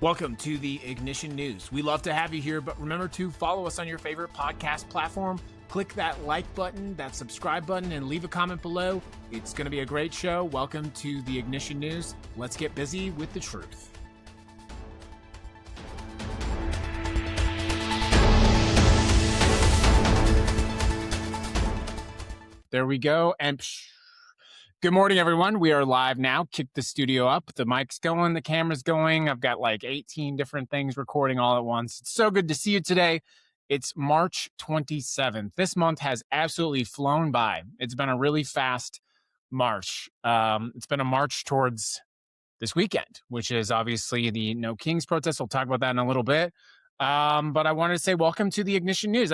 Welcome to the Ignition News. We love to have you here, but remember to follow us on your favorite podcast platform. Click that like button, that subscribe button, and leave a comment below. It's going to be a great show. Welcome to the Ignition News. Let's get busy with the truth. There we go. And good morning, everyone. We are live now. Kick the studio up. The mic's going. The camera's going. I've got like 18 different things recording all at once. It's so good to see you today. It's March 27th. This month has absolutely flown by. It's been a really fast March. It's been a march towards this weekend, which is obviously the No Kings protest. We'll talk about that in a little bit. But I wanted to say welcome to the Ignition News.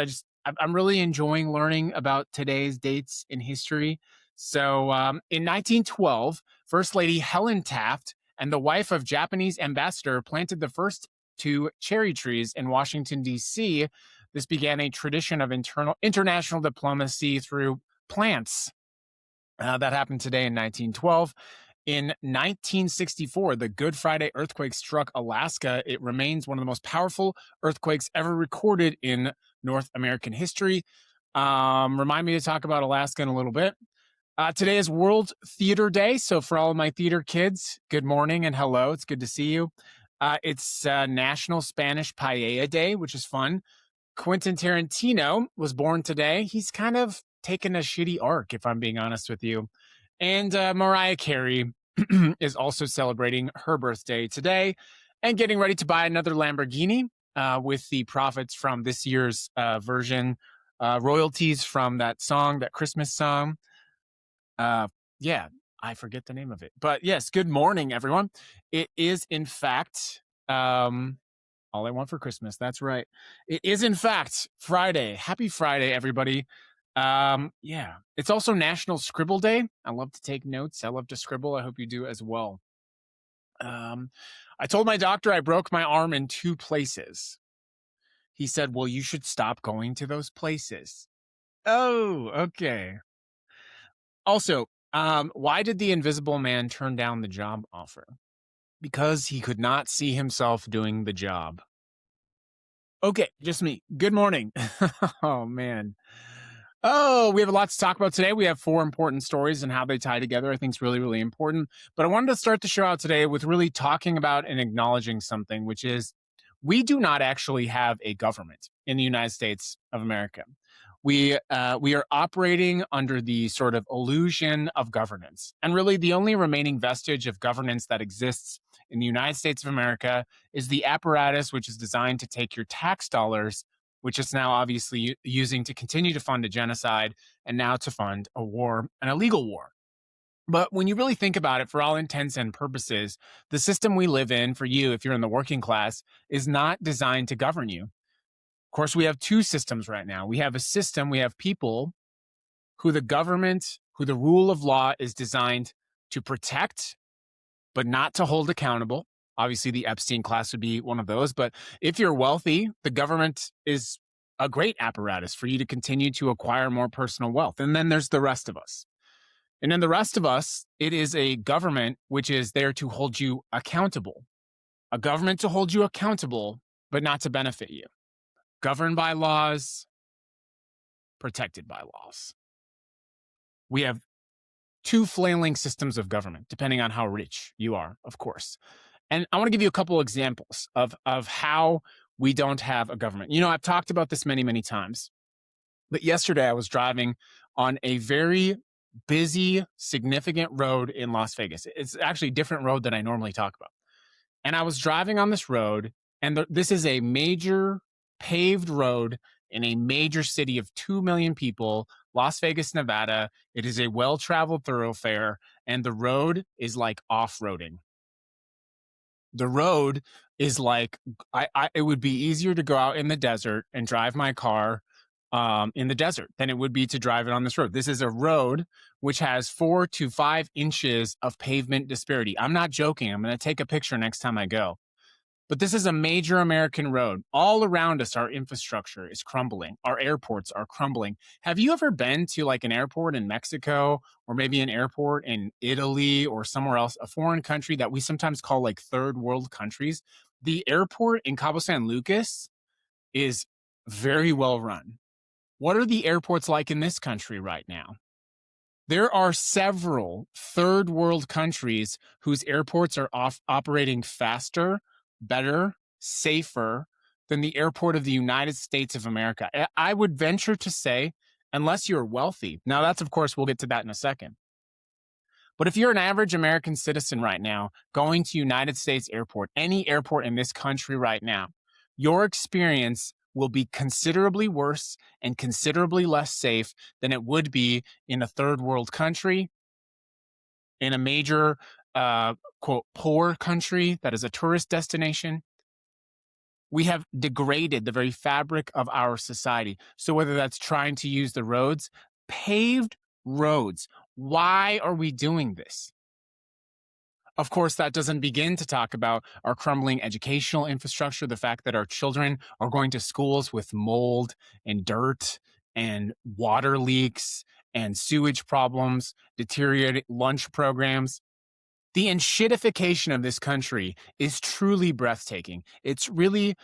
I'm really enjoying learning about today's dates in history. So in 1912, First Lady Helen Taft and the wife of Japanese ambassador planted the first 2 cherry trees in Washington, D.C. This began a tradition of international diplomacy through plants. That happened today in 1912. In 1964, the Good Friday earthquake struck Alaska. It remains one of the most powerful earthquakes ever recorded in North American history. Remind me to talk about Alaska in a little bit. Today is World Theater Day. So for all of my theater kids, good morning and hello. It's good to see you. It's National Spanish Paella Day, which is fun. Quentin Tarantino was born today. He's kind of taken a shitty arc, if I'm being honest with you. And Mariah Carey is also celebrating her birthday today and getting ready to buy another Lamborghini with the profits from this year's version, royalties from that song, that Christmas song. Yeah, I forget the name of it. But yes, good morning, everyone. It is, in fact, all I want for Christmas. That's right. It is, in fact, Friday. Happy Friday, everybody. Yeah, it's also National Scribble Day. I love to take notes. I love to scribble. I hope you do as well. I told my doctor I broke my arm in 2 places. He said, well, you should stop going to those places. Oh, okay. Also, why did the Invisible Man turn down the job offer? Because he could not see himself doing the job. Okay, just me. Good morning. Oh, man. Oh, we have a lot to talk about today. We have 4 important stories and how they tie together. I think it's really, really important. But I wanted to start the show out today with really talking about and acknowledging something, which is we do not actually have a government in the United States of America. We are operating under the sort of illusion of governance. And really, the only remaining vestige of governance that exists in the United States of America is the apparatus which is designed to take your tax dollars, which it's now obviously using to continue to fund a genocide and now to fund a war, an illegal war. But when you really think about it, for all intents and purposes, the system we live in, for you, if you're in the working class, is not designed to govern you. Of course, we have 2 systems right now. We have a system, we have people who the government, who the rule of law is designed to protect, but not to hold accountable. Obviously, the Epstein class would be one of those. But if you're wealthy, the government is a great apparatus for you to continue to acquire more personal wealth. And then there's the rest of us. And then the rest of us, it is a government which is there to hold you accountable. A government to hold you accountable, but not to benefit you. Governed by laws, protected by laws. We have 2 flailing systems of government, depending on how rich you are, of course. And I want to give you a couple examples of how we don't have a government. You know, I've talked about this many, many times. But yesterday I was driving on a very busy, significant road in Las Vegas. It's actually a different road than I normally talk about. And I was driving on this road, and this is a major paved road in a major city of 2 million people, Las Vegas, Nevada. It is a well-traveled thoroughfare, and the road is like off-roading. The road is like, it would be easier to go out in the desert and drive my car in the desert than it would be to drive it on this road. This is a road which has 4 to 5 inches of pavement disparity. I'm not joking. I'm going to take a picture next time I go. But this is a major American road. All around us, our infrastructure is crumbling. Our airports are crumbling. Have you ever been to like an airport in Mexico or maybe an airport in Italy or somewhere else, a foreign country that we sometimes call like third world countries? The airport in Cabo San Lucas is very well run. What are the airports like in this country right now? There are several third world countries whose airports are operating faster, better, safer than the airport of the United States of America. I would venture to say, unless you're wealthy. Now, that's, of course, we'll get to that in a second. But if you're an average American citizen right now, going to United States airport, any airport in this country right now, your experience will be considerably worse and considerably less safe than it would be in a third world country, in a major, quote, poor country that is a tourist destination. We have degraded the very fabric of our society. So whether that's trying to use the roads, paved roads, why are we doing this? Of course, that doesn't begin to talk about our crumbling educational infrastructure, the fact that our children are going to schools with mold and dirt and water leaks and sewage problems, deteriorated lunch programs. The enshittification of this country is truly breathtaking. It's really,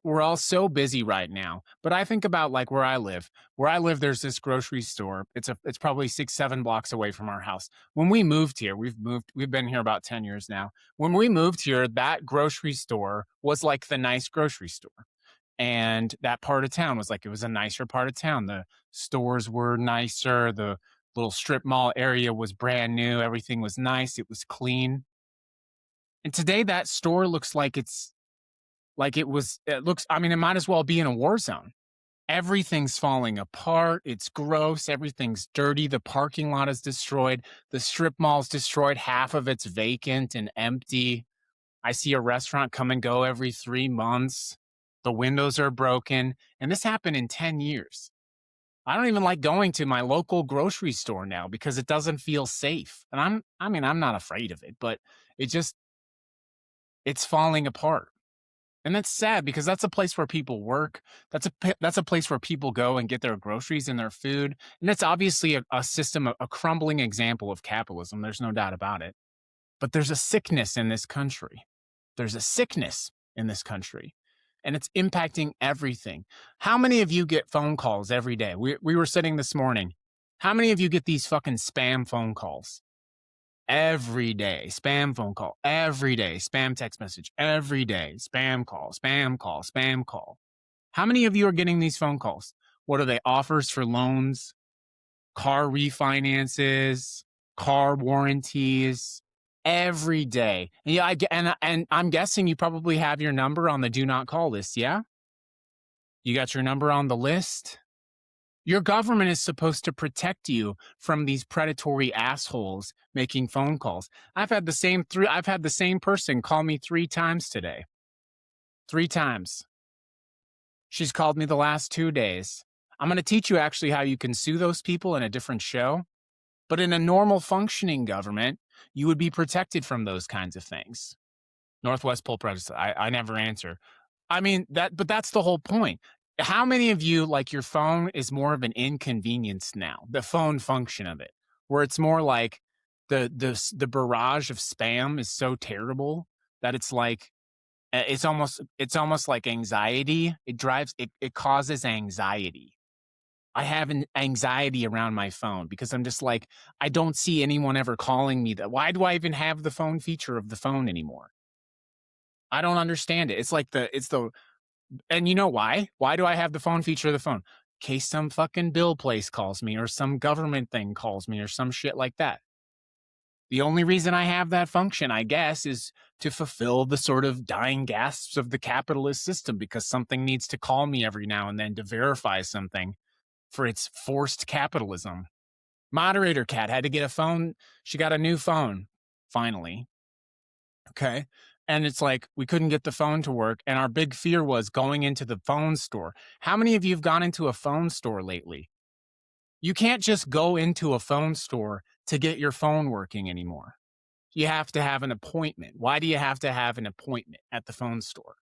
we're all so busy right now, but I think about like where I live. Where I live, there's this grocery store. It's probably 6-7 blocks away from our house. When we moved here, we've been here about 10 years now. When we moved here, that grocery store was like the nice grocery store. And that part of town was like, it was a nicer part of town. The stores were nicer. The little strip mall area was brand new. Everything was nice. It was clean. And today that store looks like it might as well be in a war zone. Everything's falling apart. It's gross. Everything's dirty. The parking lot is destroyed. The strip mall's destroyed. Half of it's vacant and empty. I see a restaurant come and go every 3 months. The windows are broken. And this happened in 10 years. I don't even like going to my local grocery store now because it doesn't feel safe. And I'm not afraid of it, but it's falling apart. And that's sad because that's a place where people work. That's a place where people go and get their groceries and their food. And that's obviously a system, a crumbling example of capitalism. There's no doubt about it. But there's a sickness in this country. There's a sickness in this country. And it's impacting everything. How many of you get phone calls every day? We were sitting this morning. How many of you get these fucking spam phone calls? Every day, spam phone call. Every day, spam text message. Every day, spam call, spam call, spam call. How many of you are getting these phone calls? What are they? Offers for loans, car refinances, car warranties. Every day. And yeah, and I'm guessing you probably have your number on the do not call list, yeah? You got your number on the list? Your government is supposed to protect you from these predatory assholes making phone calls. I've had the same person call me 3 times today. 3 times. She's called me the last 2 days. I'm going to teach you actually how you can sue those people in a different show. But in a normal functioning government, you would be protected from those kinds of things. Northwest Pole President, I never answer. But that's the whole point. How many of you, like your phone is more of an inconvenience now, the phone function of it, where it's more like the barrage of spam is so terrible that it's like, it's almost like anxiety. It causes anxiety. I have an anxiety around my phone because I'm just like, I don't see anyone ever calling me that. Why do I even have the phone feature of the phone anymore? I don't understand it. And you know why? Why do I have the phone feature of the phone? In case some fucking bill place calls me or some government thing calls me or some shit like that. The only reason I have that function, I guess, is to fulfill the sort of dying gasps of the capitalist system because something needs to call me every now and then to verify something. For its forced capitalism. Moderator Cat had to get a phone. She got a new phone, finally. Okay. And it's like, we couldn't get the phone to work. And our big fear was going into the phone store. How many of you have gone into a phone store lately? You can't just go into a phone store to get your phone working anymore. You have to have an appointment. Why do you have to have an appointment at the phone store?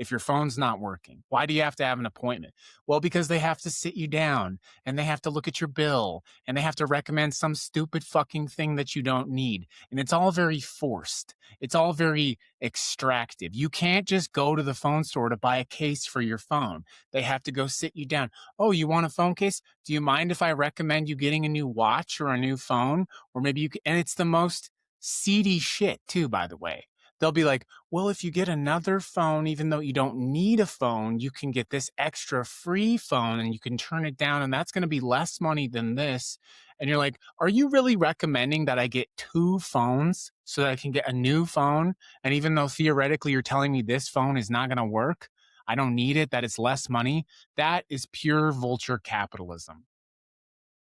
if your phone's not working? Why do you have to have an appointment? Well, because they have to sit you down and they have to look at your bill and they have to recommend some stupid fucking thing that you don't need. And it's all very forced. It's all very extractive. You can't just go to the phone store to buy a case for your phone. They have to go sit you down. Oh, you want a phone case? Do you mind if I recommend you getting a new watch or a new phone? Or maybe you can, and it's the most seedy shit too, by the way. They'll be like, well, if you get another phone, even though you don't need a phone, you can get this extra free phone and you can turn it down and that's going to be less money than this. And you're like, are you really recommending that I get 2 phones so that I can get a new phone? And even though theoretically you're telling me this phone is not going to work, I don't need it, that it's less money. That is pure vulture capitalism.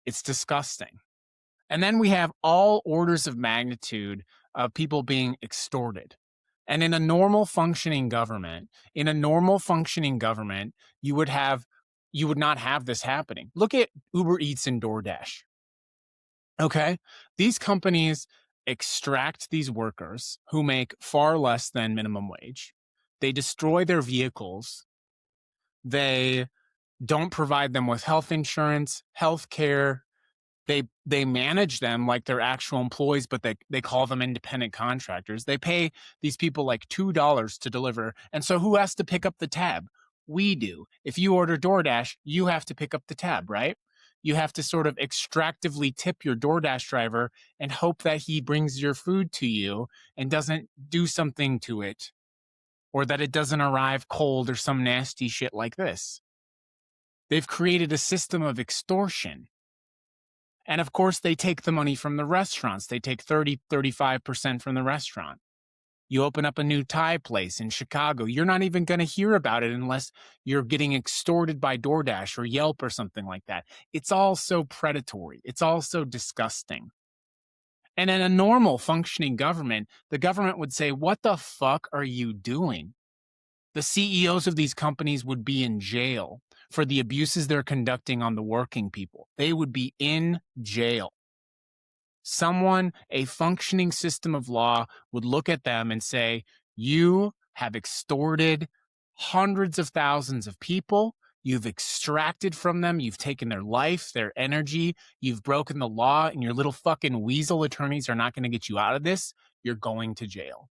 It's disgusting. And then we have all orders of magnitude of people being extorted. And in a normal functioning government, you would not have this happening. Look at Uber Eats and DoorDash. Okay? These companies extract these workers who make far less than minimum wage. They destroy their vehicles. They don't provide them with health insurance, health care. They manage them like they're actual employees, but they call them independent contractors. They pay these people like $2 to deliver. And so who has to pick up the tab? We do. If you order DoorDash, you have to pick up the tab, right? You have to sort of extractively tip your DoorDash driver and hope that he brings your food to you and doesn't do something to it, or that it doesn't arrive cold or some nasty shit like this. They've created a system of extortion. And of course, they take the money from the restaurants. They take 35% from the restaurant. You open up a new Thai place in Chicago, you're not even going to hear about it unless you're getting extorted by DoorDash or Yelp or something like that. It's all so predatory. It's all so disgusting. And in a normal functioning government, the government would say, what the fuck are you doing? The CEOs of these companies would be in jail for the abuses they're conducting on the working people. They would be in jail. A functioning system of law would look at them and say, you have extorted hundreds of thousands of people. You've extracted from them. You've taken their life, their energy. You've broken the law, and your little fucking weasel attorneys are not going to get you out of this. You're going to jail.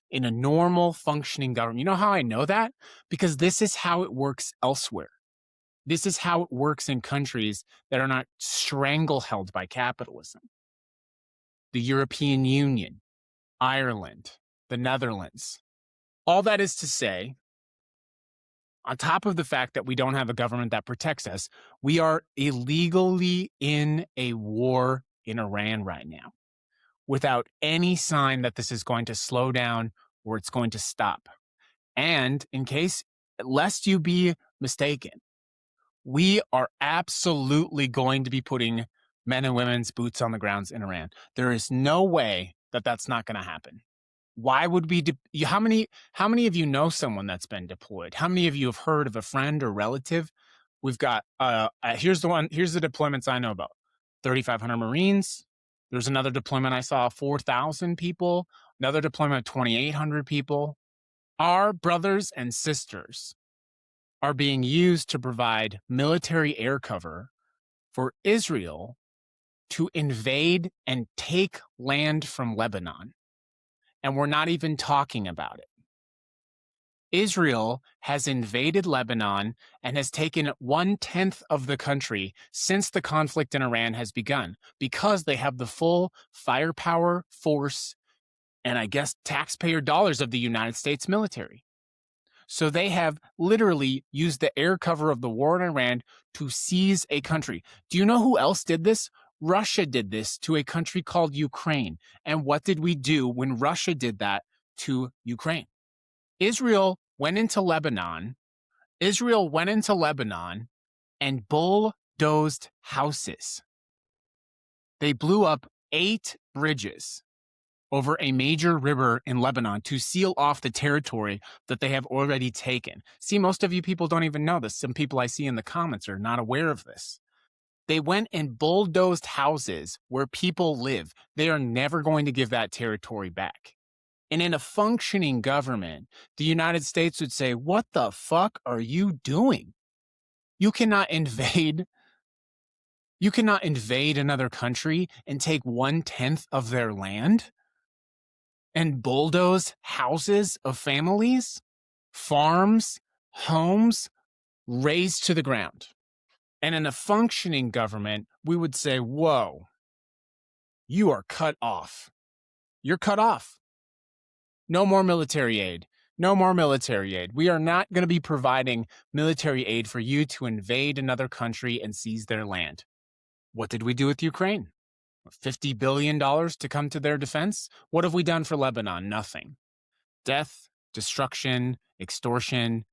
In a normal functioning government. You know how I know that? Because this is how it works elsewhere. This is how it works in countries that are not strangled by capitalism. The European Union, Ireland, the Netherlands. All that is to say, on top of the fact that we don't have a government that protects us, we are illegally in a war in Iran right now, without any sign that this is going to slow down or it's going to stop. And lest you be mistaken, we are absolutely going to be putting men and women's boots on the grounds in Iran. There is no way that that's not going to happen. Why would we? How many of you know someone that's been deployed? How many of you have heard of a friend or relative? We've got, here's the deployments I know about. 3,500 Marines. There's another deployment I saw, 4,000 people. Another deployment, 2,800 people. Our brothers and sisters are being used to provide military air cover for Israel to invade and take land from Lebanon. And we're not even talking about it. Israel has invaded Lebanon and has taken 1/10 of the country since the conflict in Iran has begun, because they have the full firepower, force, and I guess taxpayer dollars of the United States military. So they have literally used the air cover of the war in Iran to seize a country. Do you know who else did this? Russia did this to a country called Ukraine. And what did we do when Russia did that to Ukraine? Israel went into Lebanon and bulldozed houses. They blew up 8 bridges over a major river in Lebanon to seal off the territory that they have already taken. See, most of you people don't even know this. Some people I see in the comments are not aware of this. They went and bulldozed houses where people live. They are never going to give that territory back. And in a functioning government, the United States would say, what the fuck are you doing? You cannot invade. You cannot invade another country and take 1/10 of their land and bulldoze houses of families, farms, homes, razed to the ground. And in a functioning government, we would say, whoa, you are cut off. You're cut off. No more military aid. No more military aid. We are not going to be providing military aid for you to invade another country and seize their land. What did we do with Ukraine? $50 billion to come to their defense? What have we done for Lebanon? Nothing. Death, destruction, extortion,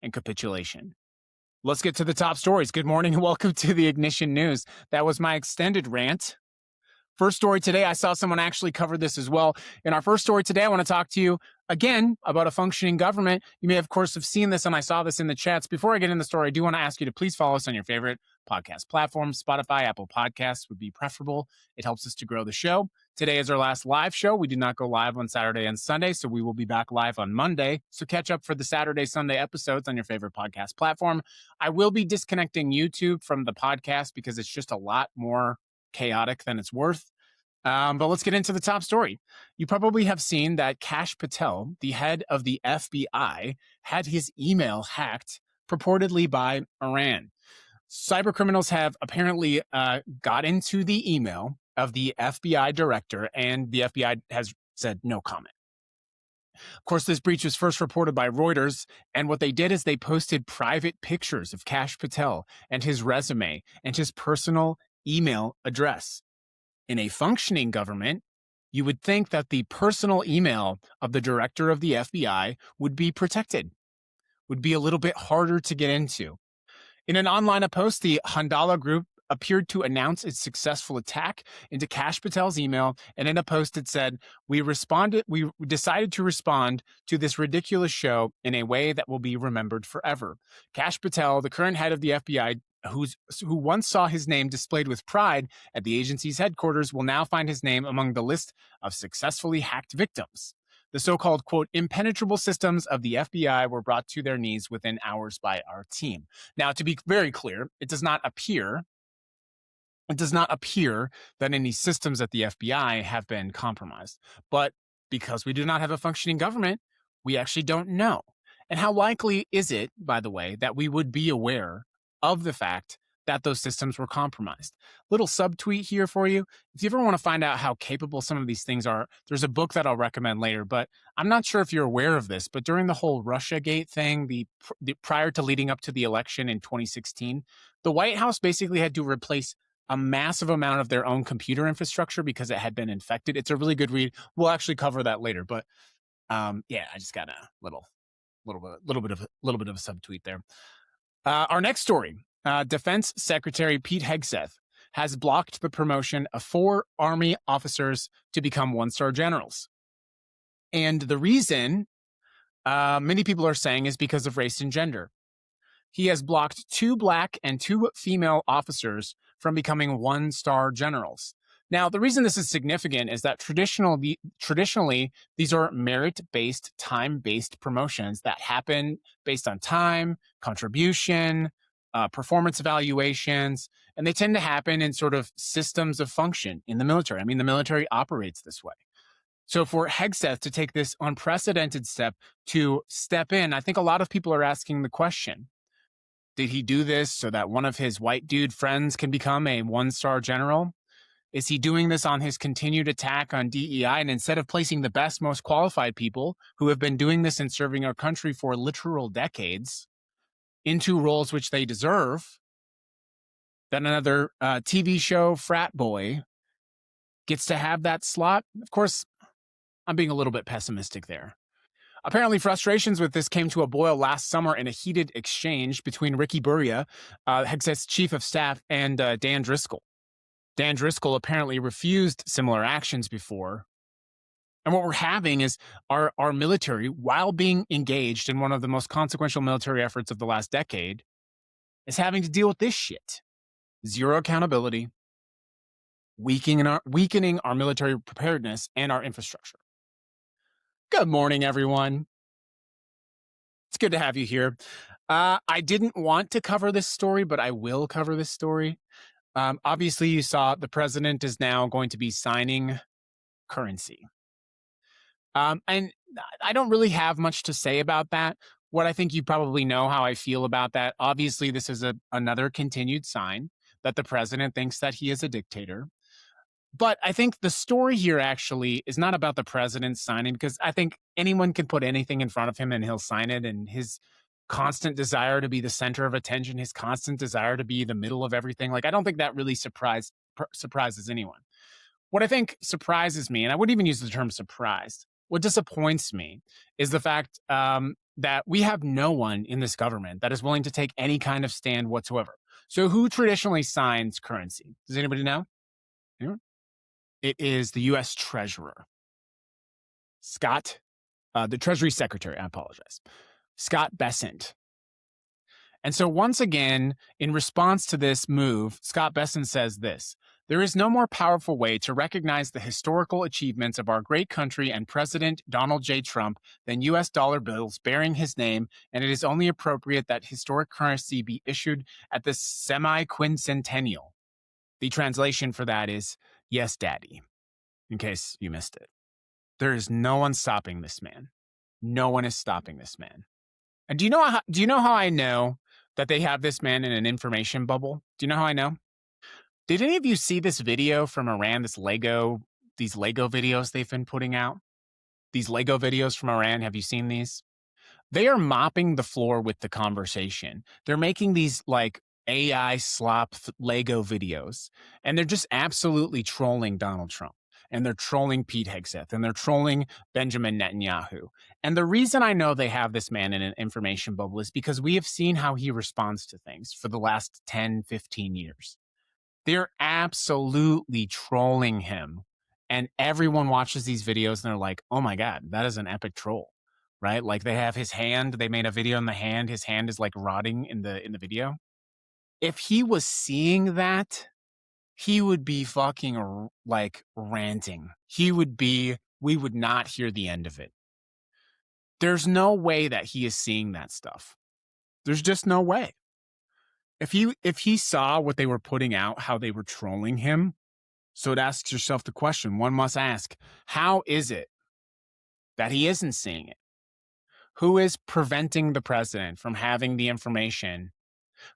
and capitulation. Let's get to the top stories. Good morning and welcome to the Ignition News. That was my extended rant. First story today, I saw someone actually cover this as well. In our first story today, I want to talk to you again about a functioning government. You may, of course, have seen this, and I saw this in the chats. Before I get in the story, I do want to ask you to please follow us on your favorite podcast platforms. Spotify, Apple Podcasts would be preferable. It helps us to grow the show. Today is our last live show. We do not go live on Saturday and Sunday, so we will be back live on Monday. So catch up for the Saturday, Sunday episodes on your favorite podcast platform. I will be disconnecting YouTube from the podcast because it's just a lot more chaotic than it's worth. But let's get into the top story. You probably have seen that Kash Patel, the head of the FBI, had his email hacked, purportedly by Iran. Cyber criminals have apparently got into the email of the FBI director, and the FBI has said no comment. Of course, this breach was first reported by Reuters, and what they did is they posted private pictures of Kash Patel and his resume and his personal email address. In a functioning government, you would think that the personal email of the director of the FBI would be protected, would be a little bit harder to get into. In an online post, the Handala Group appeared to announce its successful attack into Kash Patel's email, and in a post it said, we decided to respond to this ridiculous show in a way that will be remembered forever. Kash Patel, the current head of the FBI, who once saw his name displayed with pride at the agency's headquarters, will now find his name among the list of successfully hacked victims. The so-called, quote, impenetrable systems of the FBI were brought to their knees within hours by our team. Now, to be very clear, it does not appear that any systems at the FBI have been compromised. But because we do not have a functioning government, we actually don't know. And how likely is it, by the way, that we would be aware of the fact that those systems were compromised? Little subtweet here for you. If you ever want to find out how capable some of these things are, there's a book that I'll recommend later, but I'm not sure if you're aware of this, but during the whole Russiagate thing, the prior to leading up to the election in 2016, the White House basically had to replace a massive amount of their own computer infrastructure because it had been infected. It's a really good read. We'll actually cover that later, but yeah, I just got a little bit of a subtweet there. Our next story, Defense Secretary Pete Hegseth has blocked the promotion of 4 Army officers to become one-star generals. And the reason many people are saying is because of race and gender. He has blocked 2 black and 2 female officers from becoming one-star generals. Now, the reason this is significant is that traditionally, these are merit-based, time-based promotions that happen based on time, contribution, performance evaluations, and they tend to happen in sort of systems of function in the military. I mean, the military operates this way. So for Hegseth to take this unprecedented step to step in, I think a lot of people are asking the question, did he do this so that one of his white dude friends can become a one-star general? Is he doing this on his continued attack on DEI? And instead of placing the best, most qualified people who have been doing this and serving our country for literal decades into roles which they deserve, then another TV show frat boy gets to have that slot? Of course, I'm being a little bit pessimistic there. Apparently, frustrations with this came to a boil last summer in a heated exchange between Ricky Buria, Hegseth's chief of staff, and Dan Driscoll. Dan Driscoll apparently refused similar actions before. And what we're having is our military, while being engaged in one of the most consequential military efforts of the last decade, is having to deal with this shit. Zero accountability, weakening our military preparedness and our infrastructure. Good morning, everyone. It's good to have you here. I didn't want to cover this story, but I will cover this story. Obviously, you saw the president is now going to be signing currency. And I don't really have much to say about that. What I think you probably know how I feel about that. Obviously, this is another continued sign that the president thinks that he is a dictator. But I think the story here actually is not about the president signing, because I think anyone can put anything in front of him and he'll sign it. And his constant desire to be the center of attention, his constant desire to be the middle of everything, like I don't think that really surprises anyone. What I think surprises me, and I wouldn't even use the term surprised, what disappoints me is the fact that we have no one in this government that is willing to take any kind of stand whatsoever. So who traditionally signs currency? Does anybody know? Anyone? It is the U.S. Treasurer, the Treasury Secretary, I apologize, Scott Bessent. And so once again, in response to this move, Scott Bessent says this: there is no more powerful way to recognize the historical achievements of our great country and President Donald J. Trump than U.S. dollar bills bearing his name, and it is only appropriate that historic currency be issued at the semi-quincentennial. The translation for that is, yes, Daddy, in case you missed it. There is no one stopping this man. No one is stopping this man. And do you know how I know that they have this man in an information bubble? Do you know how I know? Did any of you see this video from Iran, these Lego videos they've been putting out? These Lego videos from Iran, have you seen these? They are mopping the floor with the conversation. They're making these like AI slop Lego videos, and they're just absolutely trolling Donald Trump. And they're trolling Pete Hegseth, and they're trolling Benjamin Netanyahu. And the reason I know they have this man in an information bubble is because we have seen how he responds to things for the last 10, 15 years. They're absolutely trolling him. And everyone watches these videos and they're like, oh my God, that is an epic troll, right? Like they have his hand, they made a video on the hand. His hand is like rotting in the video. If he was seeing that, he would be fucking like ranting. We would not hear the end of it. There's no way that he is seeing that stuff. There's just no way. If he saw what they were putting out, how they were trolling him, so it asks yourself the question, one must ask, how is it that he isn't seeing it? Who is preventing the president from having the information?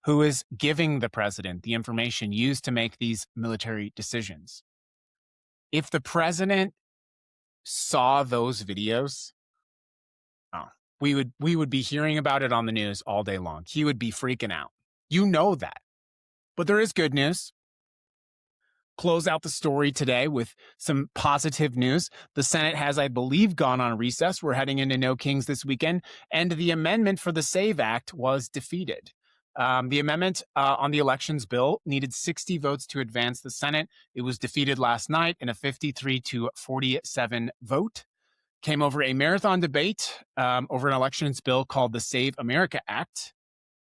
Who is giving the president the information used to make these military decisions? If the president saw those videos, we would be hearing about it on the news all day long. He would be freaking out. You know that. But there is good news. Close out the story today with some positive news. The Senate has, I believe, gone on recess. We're heading into No Kings this weekend, and the amendment for the SAVE Act was defeated. The amendment on the elections bill needed 60 votes to advance the Senate. It was defeated last night in a 53-47 vote. Came over a marathon debate over an elections bill called the Save America Act,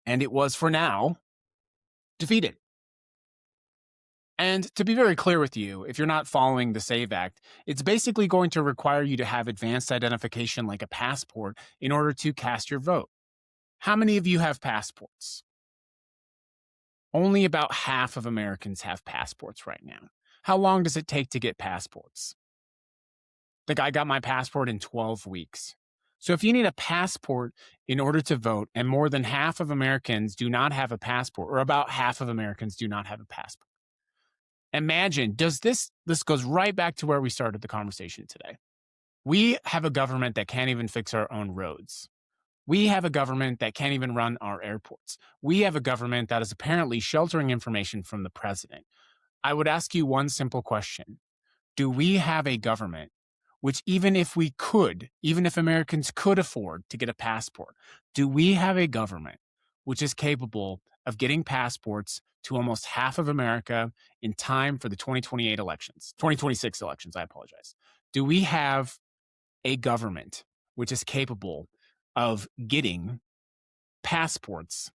and it was, for now, defeated. And to be very clear with you, if you're not following the SAVE Act, it's basically going to require you to have advanced identification like a passport in order to cast your vote. How many of you have passports? Only about half of Americans have passports right now. How long does it take to get passports? I think I got my passport in 12 weeks. So if you need a passport in order to vote, and more than half of Americans do not have a passport, or about half of Americans do not have a passport. Imagine, this goes right back to where we started the conversation today. We have a government that can't even fix our own roads. We have a government that can't even run our airports. We have a government that is apparently sheltering information from the president. I would ask you one simple question. Do we have a government which, even if Americans could afford to get a passport, do we have a government which is capable of getting passports to almost half of America in time for the 2026 elections, I apologize. Do we have a government which is capable of getting passports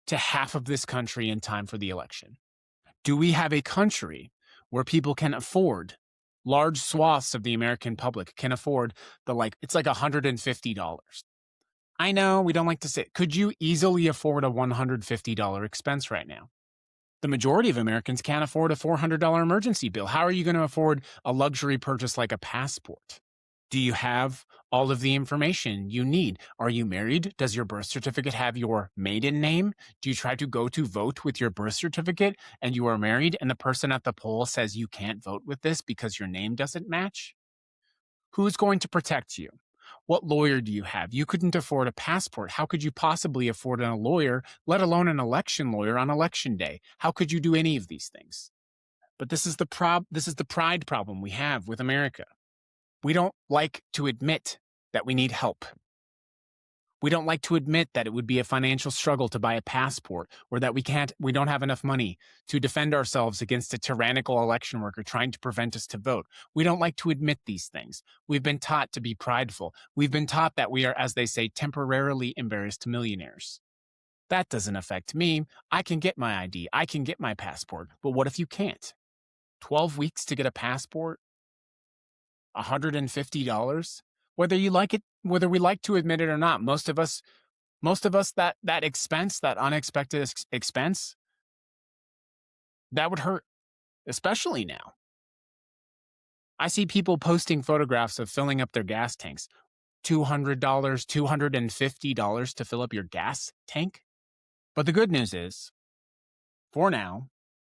to half of this country in time for the election? Do we have a country where people can afford large swaths of the American public can afford it's like $150. I know we don't like to say it. Could you easily afford a $150 expense right now? The majority of Americans can't afford a $400 emergency bill. How are you going to afford a luxury purchase like a passport? Do you have all of the information you need? Are you married? Does your birth certificate have your maiden name? Do you try to go to vote with your birth certificate and you are married and the person at the poll says you can't vote with this because your name doesn't match? Who's going to protect you? What lawyer do you have? You couldn't afford a passport. How could you possibly afford a lawyer, let alone an election lawyer on election day? How could you do any of these things? But this is the pride problem we have with America. We don't like to admit that we need help. We don't like to admit that it would be a financial struggle to buy a passport, or that we don't have enough money to defend ourselves against a tyrannical election worker trying to prevent us to vote. We don't like to admit these things. We've been taught to be prideful. We've been taught that we are, as they say, temporarily embarrassed millionaires. That doesn't affect me. I can get my ID. I can get my passport. But what if you can't? 12 weeks to get a passport? $150? Whether you like it, whether we like to admit it or not, most of us that expense, that unexpected expense, that would hurt, especially now. I see people posting photographs of filling up their gas tanks. $200, $250 to fill up your gas tank. But the good news is, for now,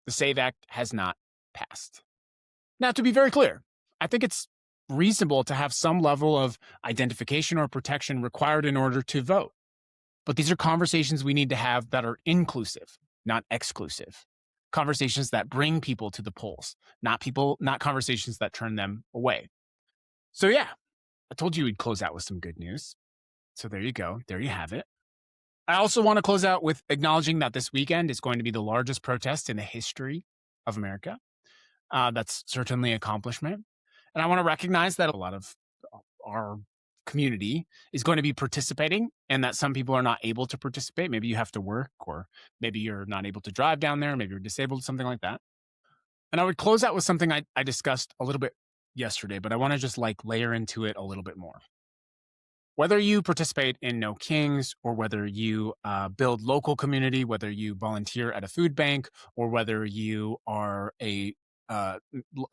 the SAVE Act has not passed. Now, to be very clear, I think it's reasonable to have some level of identification or protection required in order to vote. But these are conversations we need to have that are inclusive, not exclusive. Conversations that bring people to the polls, not conversations that turn them away. So yeah, I told you we'd close out with some good news. So there you go. There you have it. I also want to close out with acknowledging that this weekend is going to be the largest protest in the history of America. That's certainly an accomplishment. And I want to recognize that a lot of our community is going to be participating and that some people are not able to participate. Maybe you have to work, or maybe you're not able to drive down there. Maybe you're disabled, something like that. And I would close out with something I discussed a little bit yesterday, but I want to just layer into it a little bit more. Whether you participate in No Kings, or whether you build local community, whether you volunteer at a food bank, or whether you are a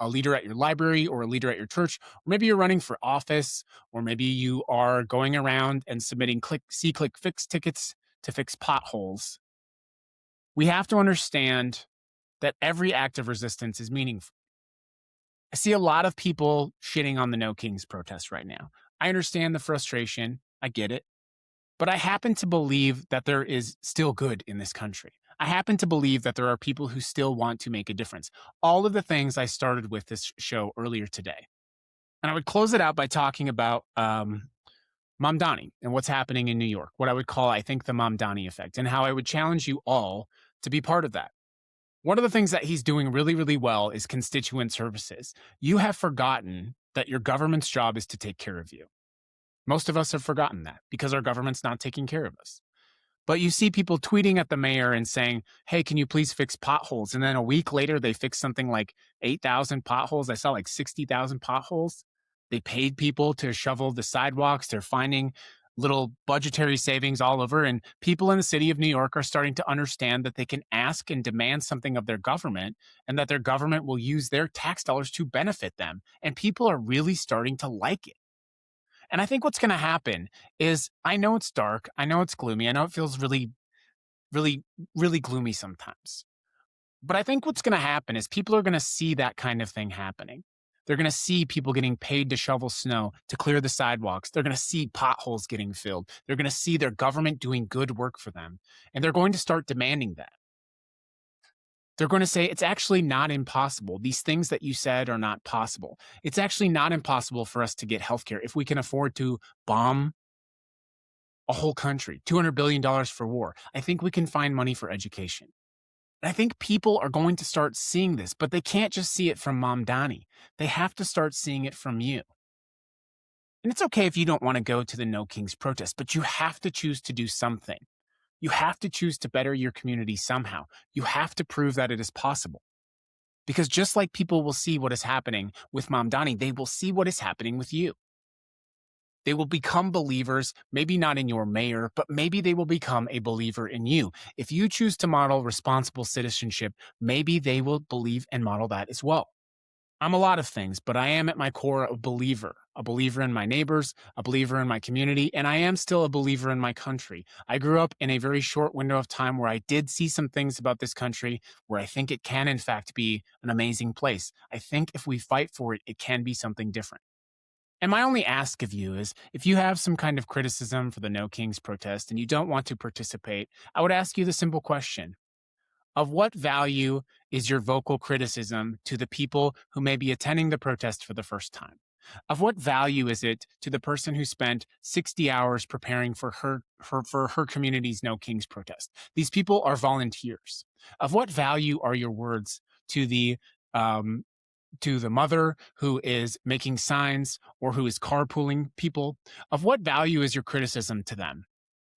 leader at your library or a leader at your church, or maybe you're running for office, or maybe you are going around and submitting fix tickets to fix potholes. We have to understand that every act of resistance is meaningful. I see a lot of people shitting on the No Kings protest right now. I understand the frustration. I get it. But I happen to believe that there is still good in this country. I happen to believe that there are people who still want to make a difference. All of the things I started with this show earlier today. And I would close it out by talking about Mamdani and what's happening in New York, what I would call, I think, the Mamdani effect, and how I would challenge you all to be part of that. One of the things that he's doing really, really well is constituent services. You have forgotten that your government's job is to take care of you. Most of us have forgotten that because our government's not taking care of us. But you see people tweeting at the mayor and saying, hey, can you please fix potholes? And then a week later, they fix something like 8,000 potholes. I saw like 60,000 potholes. They paid people to shovel the sidewalks. They're finding little budgetary savings all over. And people in the city of New York are starting to understand that they can ask and demand something of their government, and that their government will use their tax dollars to benefit them. And people are really starting to like it. And I think what's going to happen is, I know it's dark. I know it's gloomy. I know it feels really, really, really gloomy sometimes. But I think what's going to happen is people are going to see that kind of thing happening. They're going to see people getting paid to shovel snow, to clear the sidewalks. They're going to see potholes getting filled. They're going to see their government doing good work for them. And they're going to start demanding that. They're going to say, it's actually not impossible. These things that you said are not possible. It's actually not impossible for us to get healthcare if we can afford to bomb a whole country, $200 billion for war. I think we can find money for education. And I think people are going to start seeing this, but they can't just see it from Mamdani. They have to start seeing it from you. And it's okay if you don't want to go to the No Kings protest, but you have to choose to do something. You have to choose to better your community somehow. You have to prove that it is possible. Because just like people will see what is happening with Mamdani, they will see what is happening with you. They will become believers, maybe not in your mayor, but maybe they will become a believer in you. If you choose to model responsible citizenship, maybe they will believe and model that as well. I'm a lot of things, but I am at my core a believer in my neighbors, a believer in my community, and I am still a believer in my country. I grew up in a very short window of time where I did see some things about this country where I think it can, in fact, be an amazing place. I think if we fight for it, it can be something different. And my only ask of you is if you have some kind of criticism for the No Kings protest and you don't want to participate, I would ask you the simple question: of what value is your vocal criticism to the people who may be attending the protest for the first time? Of what value is it to the person who spent 60 hours preparing for her community's No Kings protest? These people are volunteers. Of what value are your words to the mother who is making signs or who is carpooling people? Of what value is your criticism to them?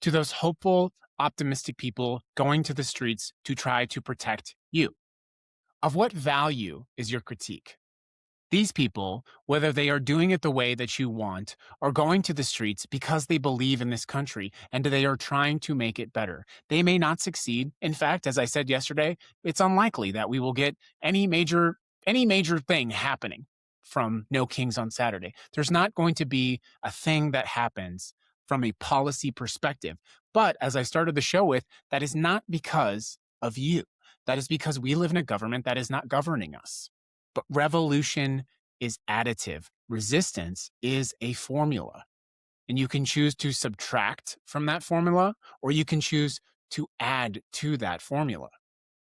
To those hopeful, optimistic people going to the streets to try to protect you? Of what value is your critique? These people, whether they are doing it the way that you want, are going to the streets because they believe in this country and they are trying to make it better. They may not succeed. In fact, as I said yesterday, it's unlikely that we will get any major thing happening from No Kings on Saturday. There's not going to be a thing that happens from a policy perspective. But as I started the show with, that is not because of you. That is because we live in a government that is not governing us. But revolution is additive. Resistance is a formula. And you can choose to subtract from that formula, or you can choose to add to that formula.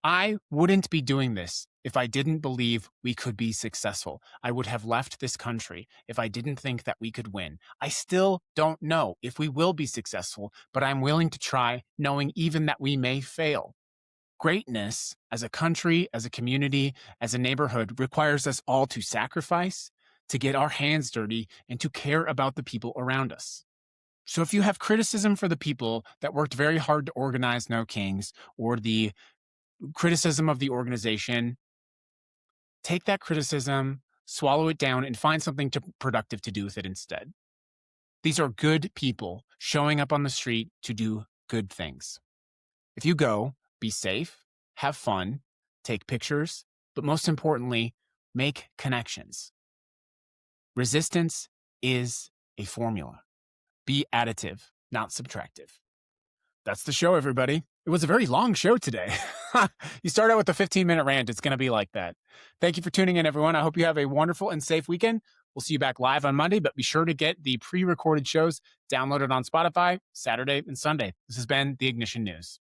I wouldn't be doing this if I didn't believe we could be successful. I would have left this country if I didn't think that we could win. I still don't know if we will be successful, but I'm willing to try, knowing even that we may fail. Greatness as a country, as a community, as a neighborhood requires us all to sacrifice, to get our hands dirty, and to care about the people around us. So if you have criticism for the people that worked very hard to organize No Kings, or the criticism of the organization, take that criticism, swallow it down, and find something productive to do with it instead. These are good people showing up on the street to do good things. If you go, be safe, have fun, take pictures, but most importantly, make connections. Resistance is a formula. Be additive, not subtractive. That's the show, everybody. It was a very long show today. You start out with a 15-minute rant. It's going to be like that. Thank you for tuning in, everyone. I hope you have a wonderful and safe weekend. We'll see you back live on Monday, but be sure to get the pre-recorded shows downloaded on Spotify Saturday and Sunday. This has been The Ignition News.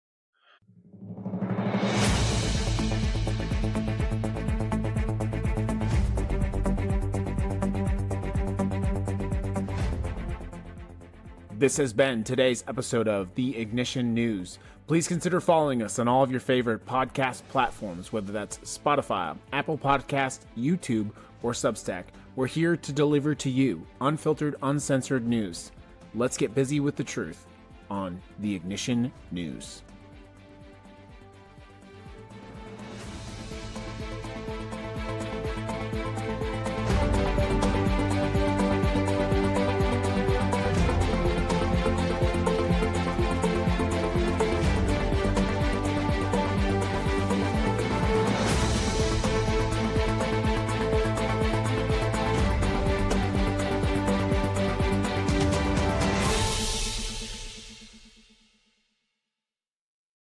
This has been today's episode of The Ignition News. Please consider following us on all of your favorite podcast platforms, whether that's Spotify, Apple Podcast, YouTube, or Substack. We're here to deliver to you unfiltered, uncensored news. Let's get busy with the truth on The Ignition News.